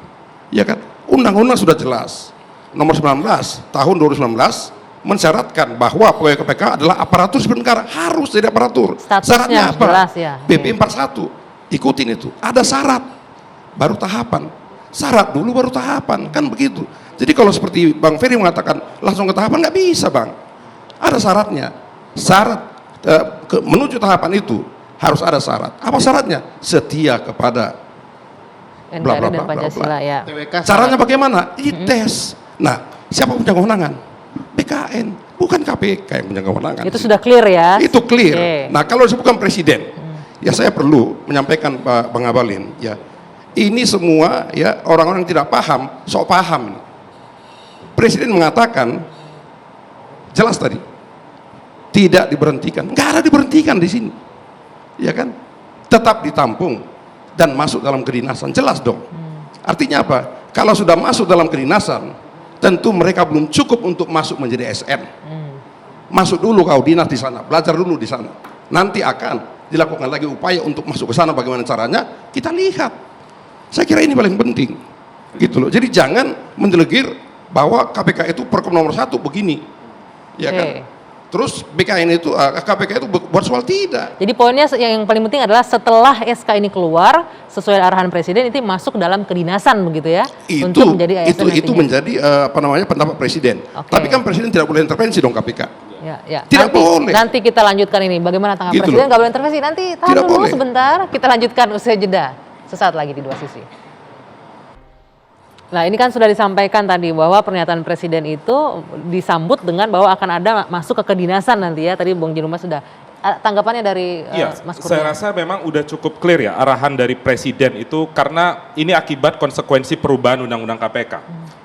ya kan? Undang-undang sudah jelas, nomor 19 tahun 2019 mensyaratkan bahwa pegawai KPK adalah aparatur sipil negara, harus jadi aparatur. Syaratnya apa? Jelas, ya. BP 41, ikutin itu. Ada syarat, baru tahapan. Syarat dulu baru tahapan, kan begitu. Jadi kalau seperti Bang Ferry mengatakan langsung ke tahapan, nggak bisa, Bang. Ada syaratnya. Syarat menuju tahapan itu harus ada syarat. Apa syaratnya? Setia kepada NKRI dan Pancasila, ya. Caranya bagaimana? Dites. Nah, siapa punya kewenangan? BKN, bukan KPK yang punya kewenangan. Itu sudah clear ya? Itu clear. Nah, kalau disebutkan presiden, ya saya perlu menyampaikan Pak Bang Abalin, ya, ini semua ya orang-orang yang tidak paham, sok paham. Presiden mengatakan jelas tadi, tidak diberhentikan, nggak ada diberhentikan di sini, ya kan? Tetap ditampung dan masuk dalam kedinasan, jelas dong. Artinya apa? Kalau sudah masuk dalam kedinasan, tentu mereka belum cukup untuk masuk menjadi SN. Masuk dulu kau dinas di sana, belajar dulu di sana. Nanti akan dilakukan lagi upaya untuk masuk ke sana, bagaimana caranya? Kita lihat. Saya kira ini paling penting, gitu loh. Jadi jangan mendelegir bahwa KPK itu Perkom nomor 1 begini, ya kan? Terus BKN itu, KPK itu buat soal tidak. Jadi poinnya yang paling penting adalah setelah SK ini keluar sesuai arahan Presiden itu masuk dalam kedinasan begitu ya? Untuk menjadi ASN itu menjadi pendapat Presiden. Tapi kan Presiden tidak boleh intervensi dong KPK. Ya. Tidak boleh. Nanti kita lanjutkan ini. Bagaimana tanggapan Gitu Presiden loh. nggak boleh intervensi? Nanti tahan Tidak dulu boleh. sebentar. Kita lanjutkan usai jeda. Sesaat lagi di Dua Sisi. Nah, ini kan sudah disampaikan tadi bahwa pernyataan Presiden itu disambut dengan bahwa akan ada masuk ke kedinasan nanti ya. Tadi Bung Jinuma sudah. Tanggapannya dari Mas Kurnia. Saya rasa memang udah cukup clear ya arahan dari Presiden itu, karena ini akibat konsekuensi perubahan Undang-Undang KPK.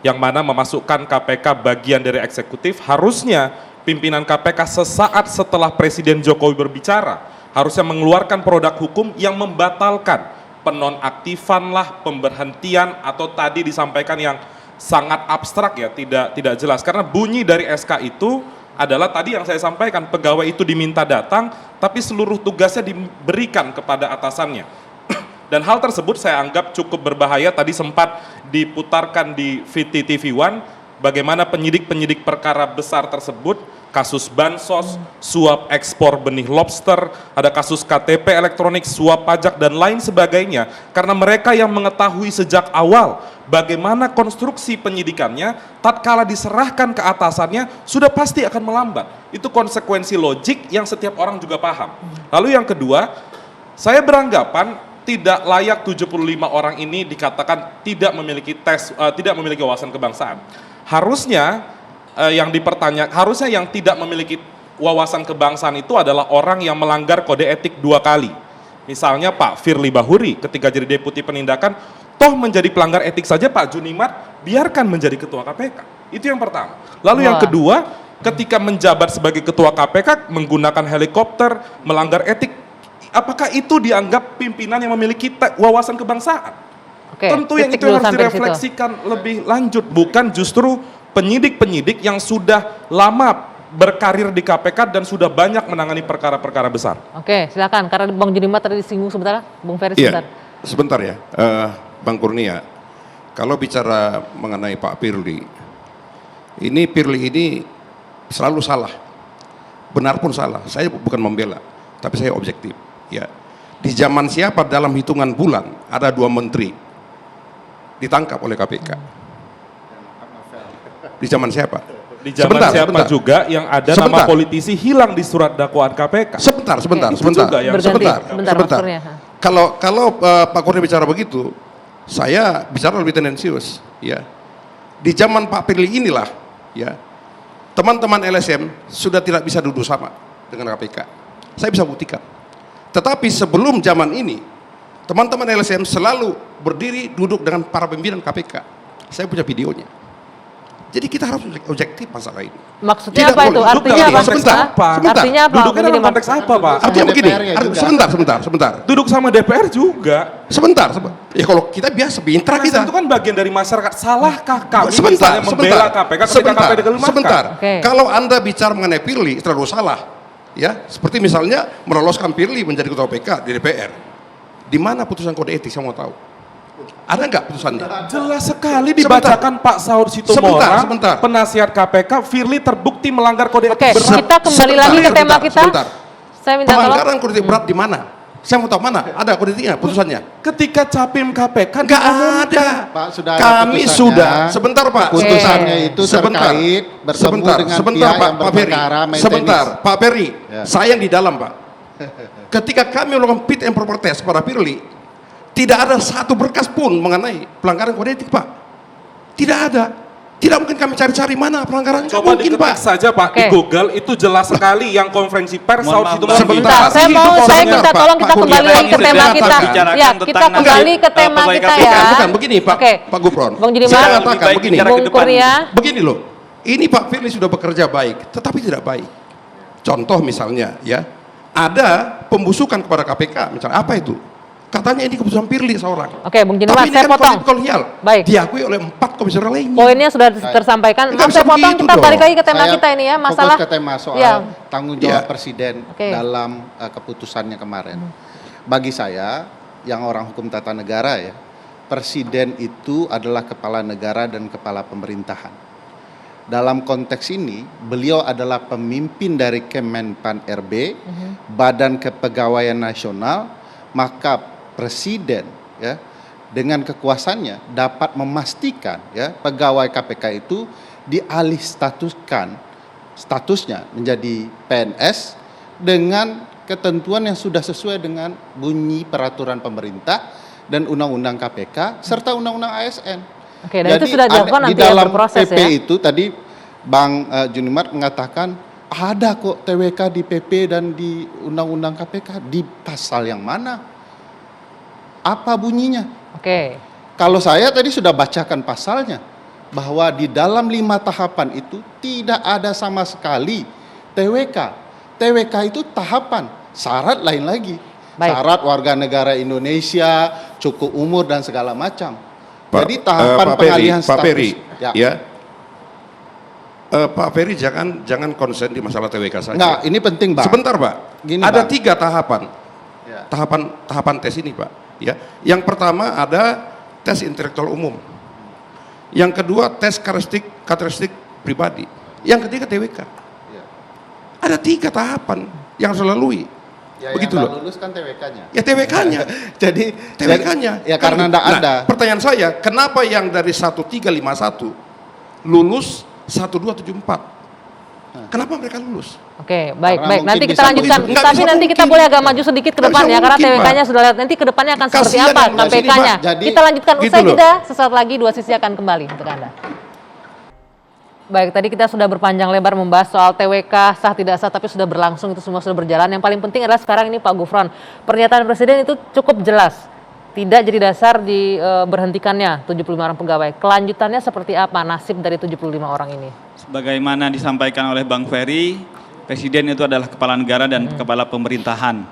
Yang mana memasukkan KPK bagian dari eksekutif, harusnya pimpinan KPK sesaat setelah Presiden Jokowi berbicara harusnya mengeluarkan produk hukum yang membatalkan penonaktifan lah, pemberhentian, atau tadi disampaikan yang sangat abstrak ya, tidak jelas. Karena bunyi dari SK itu adalah tadi yang saya sampaikan, pegawai itu diminta datang, tapi seluruh tugasnya diberikan kepada atasannya. Dan hal tersebut saya anggap cukup berbahaya. Tadi sempat diputarkan di VTV One, bagaimana penyidik-penyidik perkara besar tersebut, kasus bansos, suap ekspor benih lobster, ada kasus KTP elektronik, suap pajak, dan lain sebagainya. Karena mereka yang mengetahui sejak awal bagaimana konstruksi penyidikannya, tatkala diserahkan ke atasannya, sudah pasti akan melambat. Itu konsekuensi logik yang setiap orang juga paham. Lalu yang kedua, saya beranggapan tidak layak 75 orang ini dikatakan tidak memiliki tidak memiliki wawasan kebangsaan. Harusnya harusnya yang tidak memiliki wawasan kebangsaan itu adalah orang yang melanggar kode etik 2 kali. Misalnya Pak Firly Bahuri ketika jadi deputi penindakan, toh menjadi pelanggar etik saja Pak Junimat biarkan menjadi ketua KPK. Itu yang pertama. Lalu yang kedua, ketika menjabat sebagai ketua KPK menggunakan helikopter, melanggar etik, apakah itu dianggap pimpinan yang memiliki wawasan kebangsaan? Tentu yang itu harus direfleksikan lebih lanjut, bukan justru penyidik-penyidik yang sudah lama berkarir di KPK dan sudah banyak menangani perkara-perkara besar. Oke, silakan. Karena Bang Junimat tadi disinggung sebentar, Bung Ferry sebentar. Iya, sebentar ya, Bang Kurnia. Kalau bicara mengenai Pak Firly, Firly ini selalu salah. Benar pun salah. Saya bukan membela, tapi saya objektif. Ya, di zaman siapa dalam hitungan bulan ada 2 menteri ditangkap oleh KPK? Di zaman siapa? Di zaman siapa juga yang ada nama politisi hilang di surat dakwaan KPK? Sebentar. Kalau Pak Kurnia bicara begitu, saya bicara lebih tendensius, ya. di zaman Pak Firly inilah, ya, teman-teman LSM sudah tidak bisa duduk sama dengan KPK. Saya bisa buktikan. Tetapi sebelum zaman ini, teman-teman LSM selalu berdiri duduk dengan para pimpinan KPK. Saya punya videonya. Jadi kita harus objektif masalah ini. Maksudnya Tidak apa itu? boleh. Artinya apa? Sebentar. Artinya apa? Duduknya dalam Begini, konteks apa, Pak? Artinya begini, DPR-nya juga. sebentar. Duduk sama DPR juga. Sebentar. Ya kalau kita biasa pintar Karena kita. itu kan bagian dari masyarakat. Salahkah kami Sebentar, misalnya membela KPK ketika KPK dilemahkan? sebentar. Oke. Kalau Anda bicara mengenai Firly terlalu salah. Ya, seperti misalnya meloloskan Firly menjadi ketua KPK di DPR. Di mana putusan kode etik, saya mau tahu. Ada nggak putusannya? Jelas sekali dibacakan Pak Saud Sitomora, Sebentar. penasihat KPK, Firly terbukti melanggar kode Oke, etik berat. kita kembali lagi ke tema kita. Sebentar. Saya minta tolong. Pelanggaran kode etik berat di mana? Saya mau tahu mana? Ada kode etiknya, putusannya? Ketika Capim KPK Nggak ada. Pak, sudah ada Kami putusannya. sudah. Sebentar Pak. Putusannya itu Sebentar. terkait bertemu Sebentar. dengan Sebentar pihak Pak. yang Pak Ferry. berperkara main Sebentar tenis. Pak Ferry. Ya. Saya yang di dalam Pak. Ketika kami melakukan fit and proper test pada Firly, tidak ada satu berkas pun mengenai pelanggaran kode etik Pak. Tidak ada. Tidak mungkin kami cari-cari mana pelanggarannya. Nggak Coba mungkin diketik Pak. saja Pak di Oke. Google, itu jelas sekali yang konferensi pers Mohon Saud maaf, Sitomora. Bang. Sebentar. Saya Itu mau, saya sebentar, minta Pak. tolong kita Pak kembali Kurnia, lagi ke Pak tema Kurnia, kita. bicarakan Ya, tentang kita kembali ke tema pegawai kita KPK. ya. Bukan begini Pak. Oke. Pak Gufron. Bang Judiman. Saya Lebih katakan baik begini. bicara ke Bung depan. Kurnia. Begini loh, ini Pak Firly sudah bekerja baik, tetapi tidak baik. Contoh misalnya, ya, ada pembusukan kepada KPK, misalnya apa itu? Katanya ini keputusan Firly seorang. Oke, Bung Judiman, Tapi ini saya kan potong. kolegial, Baik. diakui oleh 4 komisioner lainnya. Poinnya sudah tersampaikan. Nggak Maaf, saya bisa potong, begitu kita balik dong. lagi ke tema Saya kita ini ya, fokus masalah. ke tema soal Ya. tanggung jawab Ya. presiden Oke. dalam keputusannya kemarin. Bagi saya, yang orang hukum tata negara ya, presiden itu adalah kepala negara dan kepala pemerintahan. Dalam konteks ini, beliau adalah pemimpin dari Kemenpan RB, Badan Kepegawaian Nasional, maka presiden ya dengan kekuasaannya dapat memastikan ya pegawai KPK itu dialih statusnya menjadi PNS dengan ketentuan yang sudah sesuai dengan bunyi peraturan pemerintah dan undang-undang KPK serta undang-undang ASN. Oke, dan itu sudah dilakukan di nanti ya, dalam berproses PP ya. itu tadi Bang Junimart mengatakan ada kok TWK di PP dan di undang-undang KPK. Di pasal yang mana? Apa bunyinya? Oke. Kalau saya tadi sudah bacakan pasalnya, bahwa di dalam 5 tahapan itu tidak ada sama sekali TWK. TWK itu tahapan, syarat lain lagi. Baik. Syarat warga negara Indonesia, cukup umur dan segala macam. Jadi Pak tahapan Ferry, pengalihan Pak status. Ferry, ya. Pak Ferry jangan konsen di masalah TWK saja. Enggak, ini penting, Bang. Sebentar Pak, Gini, ada Bang. 3 tahapan. Ya. Tahapan tes ini Pak. Ya, yang pertama ada tes intelektual umum. Yang kedua tes karakteristik pribadi. Yang ketiga TWK. Ya. Ada 3 tahapan yang harus dilalui. Ya, Begitu yang loh. nggak lulus kan TWK-nya. Ya TWK-nya. Jadi TWK-nya. Ya karena enggak ada. Pertanyaan saya, kenapa yang dari 1351 lulus 1274? Kenapa mereka lulus? Oke, baik, Karena baik. mungkin Nanti kita bisa lanjutkan. mungkin. Nggak Tapi bisa nanti kita mungkin. boleh agak maju sedikit ke Nggak depan bisa ya, karena mungkin, TWK-nya Pak. sudah lihat. Nanti ke depannya akan seperti Kasihan apa yang nggak sini, KPK-nya. Pak. Jadi- Kita lanjutkan Gitu usai loh. jeda. Sesaat lagi dua sisi akan kembali untuk Anda. Baik, tadi kita sudah berpanjang lebar membahas soal TWK sah tidak sah, tapi sudah berlangsung, itu semua sudah berjalan. Yang paling penting adalah sekarang ini Pak Gufron, pernyataan Presiden itu cukup jelas, tidak jadi dasar berhentikannya 75 orang pegawai. Kelanjutannya seperti apa nasib dari 75 orang ini? Sebagaimana disampaikan oleh Bang Ferry, Presiden itu adalah kepala negara dan kepala pemerintahan.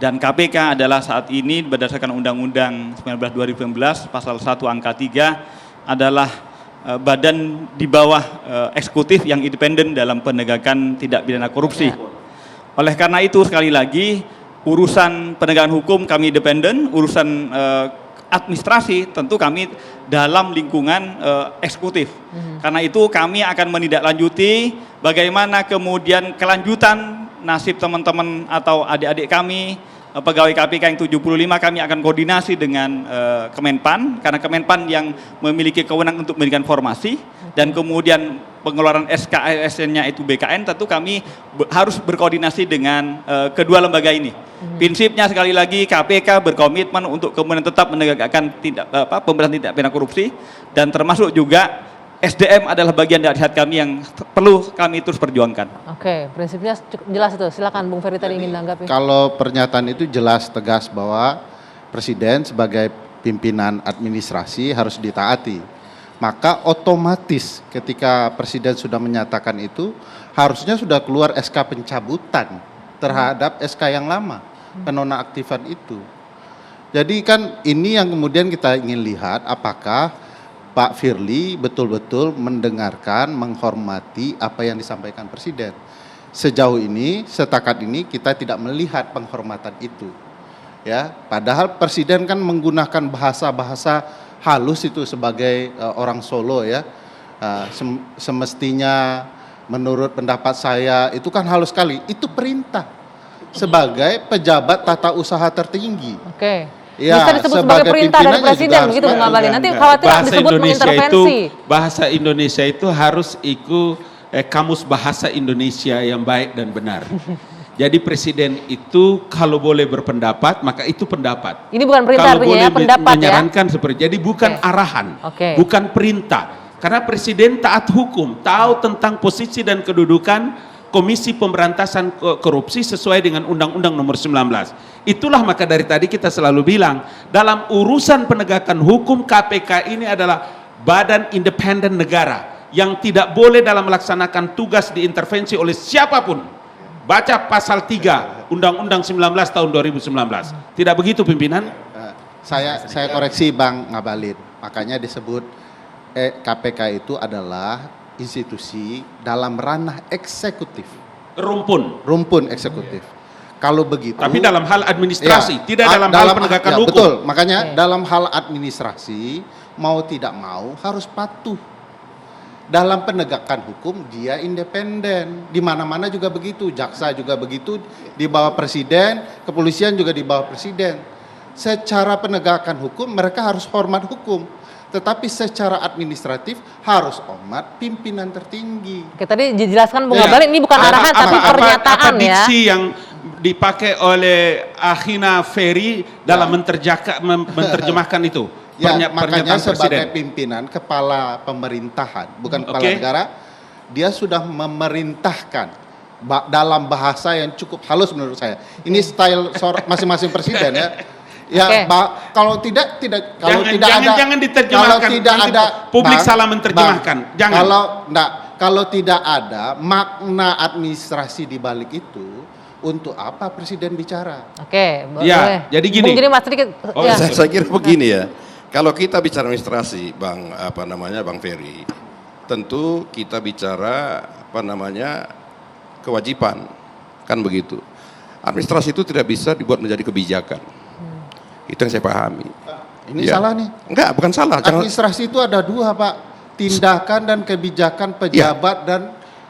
Dan KPK adalah saat ini berdasarkan Undang-Undang 19/2019 pasal 1 angka 3 adalah badan di bawah eksekutif yang independen dalam penegakan tindak pidana korupsi. Oleh karena itu sekali lagi urusan penegakan hukum kami independen, urusan administrasi tentu kami dalam lingkungan eksekutif. Karena itu kami akan menindaklanjuti bagaimana kemudian kelanjutan nasib teman-teman atau adik-adik kami pegawai KPK yang 75. Kami akan koordinasi dengan Kemenpan, karena Kemenpan yang memiliki kewenangan untuk memberikan formasi, dan kemudian pengeluaran SK ASN-nya itu BKN, tentu kami harus berkoordinasi dengan kedua lembaga ini. Prinsipnya sekali lagi KPK berkomitmen untuk kemudian tetap menegakkan pemberantasan tindak pidana korupsi, dan termasuk juga SDM adalah bagian dari hati kami yang perlu kami terus perjuangkan. Oke, prinsipnya jelas itu. Silakan Bung Ferry tadi ingin menanggapi. Kalau pernyataan itu jelas tegas bahwa Presiden sebagai pimpinan administrasi harus ditaati. Maka otomatis ketika Presiden sudah menyatakan itu, harusnya sudah keluar SK pencabutan terhadap SK yang lama, penonaktifan itu. Jadi kan ini yang kemudian kita ingin lihat apakah Pak Firly betul-betul mendengarkan, menghormati apa yang disampaikan Presiden. Sejauh ini, setakat ini kita tidak melihat penghormatan itu. Ya, padahal Presiden kan menggunakan bahasa-bahasa halus itu sebagai orang Solo ya. Semestinya menurut pendapat saya itu kan halus sekali. Itu perintah sebagai pejabat tata usaha tertinggi. Oke. Ya, bisa disebut sebagai perintah dari pimpinannya Presiden juga begitu Bung harus Abalin. Nanti Enggak. khawatir Bahasa disebut Indonesia mengintervensi. bahasa Indonesia itu harus ikut kamus bahasa Indonesia yang baik dan benar. Jadi Presiden itu kalau boleh berpendapat maka itu pendapat. Ini bukan perintah Kalau artinya ya, boleh pendapat ya. menyarankan seperti jadi bukan Oke. arahan, Oke. bukan perintah. Karena Presiden taat hukum, tahu tentang posisi dan kedudukan Komisi Pemberantasan Korupsi sesuai dengan Undang-Undang Nomor 19. Itulah maka dari tadi kita selalu bilang dalam urusan penegakan hukum KPK ini adalah badan independen negara yang tidak boleh dalam melaksanakan tugas diintervensi oleh siapapun. Baca pasal 3 Undang-Undang 19 tahun 2019. Tidak begitu pimpinan? Saya koreksi Bang Ngabalin. Makanya disebut KPK itu adalah institusi dalam ranah eksekutif, rumpun eksekutif. Kalau begitu, Tapi dalam hal administrasi, tidak dalam hal penegakan hukum. Betul, makanya dalam hal administrasi mau tidak mau harus patuh. Dalam penegakan hukum dia independen. Di mana-mana juga begitu, jaksa juga begitu, di bawah Presiden, kepolisian juga di bawah Presiden. Secara penegakan hukum mereka harus hormat hukum. Tetapi secara administratif harus hormat pimpinan tertinggi. Oke, tadi dijelaskan Bung Ya. Abalin ini bukan arahan tapi pernyataan apa ya. diksi yang dipakai oleh Akhina Ferry dalam menerjemahkan itu? Ya, makanya Pernyataan sebagai Presiden. pimpinan kepala pemerintahan, bukan kepala Oke. negara, dia sudah memerintahkan dalam bahasa yang cukup halus menurut saya. Ini style masing-masing presiden ya. Ya, Oke. Kalau tidak kalau tidak ada jangan diterjemahkan. kalau tidak Nanti ada publik Bang, salah menerjemahkan. Bang, Jangan. kalau tidak ada makna administrasi di balik itu, untuk apa presiden bicara? Oke, Ya, boleh. jadi gini. Bung Juni Mas sedikit. Oh, ya. Saya kira begini ya. Kalau kita bicara administrasi, Bang Bang Ferry, tentu kita bicara kewajiban, kan begitu. Administrasi itu tidak bisa dibuat menjadi kebijakan. Itu yang saya pahami. Ini Ya. salah nih. Enggak, bukan salah. Administrasi itu ada dua, Pak. Tindakan dan kebijakan pejabat dan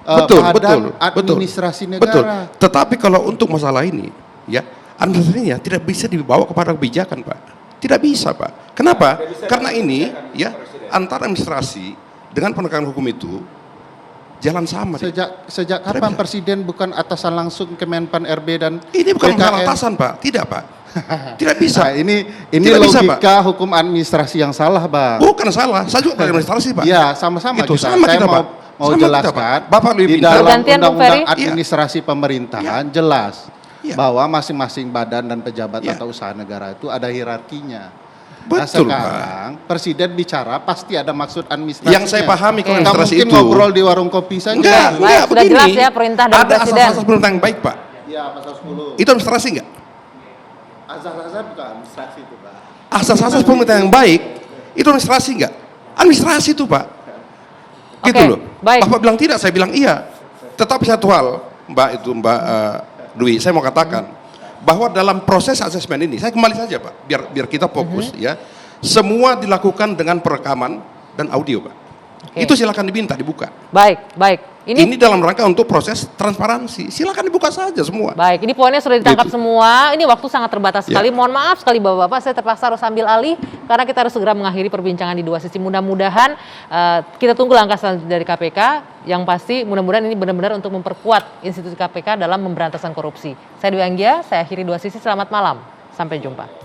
badan administrasi negara. Betul. Tetapi kalau untuk masalah ini, ya, administrasinya tidak bisa dibawa kepada kebijakan, Pak. Tidak bisa, Pak. Kenapa? Karena ini, ya, antara administrasi dengan penegakan hukum itu jalan sama. Sejak kapan presiden bukan atasan langsung Kemenpan RB dan Ini bukan masalah BKN? atasan, Pak. Tidak, Pak. Tidak bisa. Nah, ini Tidak bisa, logika hukum administrasi yang salah, Bang. Bukan salah. Saya juga administrasi, Pak. Iya, sama-sama Itu kita. sama Saya kita, Pak. mau Sama kita, jelaskan. Pak. Bapak lebih di pintar. dalam Gantian, Bung Ferry. Undang-Undang Administrasi Pemerintahan jelas Iya. bahwa masing-masing badan dan pejabat Iya. tata usaha negara itu ada hierarkinya. Betul, nah, sekarang presiden bicara pasti ada maksud administrasi. Yang saya pahami kalau Nggak administrasi mungkin itu. ngobrol di warung kopi saja. Enggak, Baik, enggak sudah begini. jelas ya perintah dari Ada Presiden. asas-asas perintah yang baik, Pak. Iya, pasal 10. Itu administrasi enggak? Azas-azas bukan administrasi itu, Pak. Asas-asas pemerintah yang baik itu administrasi enggak? Administrasi itu, Pak. Gitu Oke, loh. baik. Bapak bilang tidak, saya bilang iya. Tetapi satu hal, Mbak Dwi, saya mau katakan bahwa dalam proses asesmen ini, saya kembali saja, Pak, biar kita fokus ya. Semua dilakukan dengan perekaman dan audio, Pak. Oke. Itu silakan dibuka. Baik, baik. Ini dalam rangka untuk proses transparansi. Silakan dibuka saja semua. Baik, ini poinnya sudah ditangkap Gitu. semua. Ini waktu sangat terbatas Ya. sekali. Mohon maaf sekali Bapak-Bapak, saya terpaksa harus ambil alih karena kita harus segera mengakhiri perbincangan di dua sisi. Mudah-mudahan kita tunggu langkah selanjutnya dari KPK. Yang pasti mudah-mudahan ini benar-benar untuk memperkuat institusi KPK dalam pemberantasan korupsi. Saya Dwi Anggia, saya akhiri dua sisi. Selamat malam. Sampai jumpa.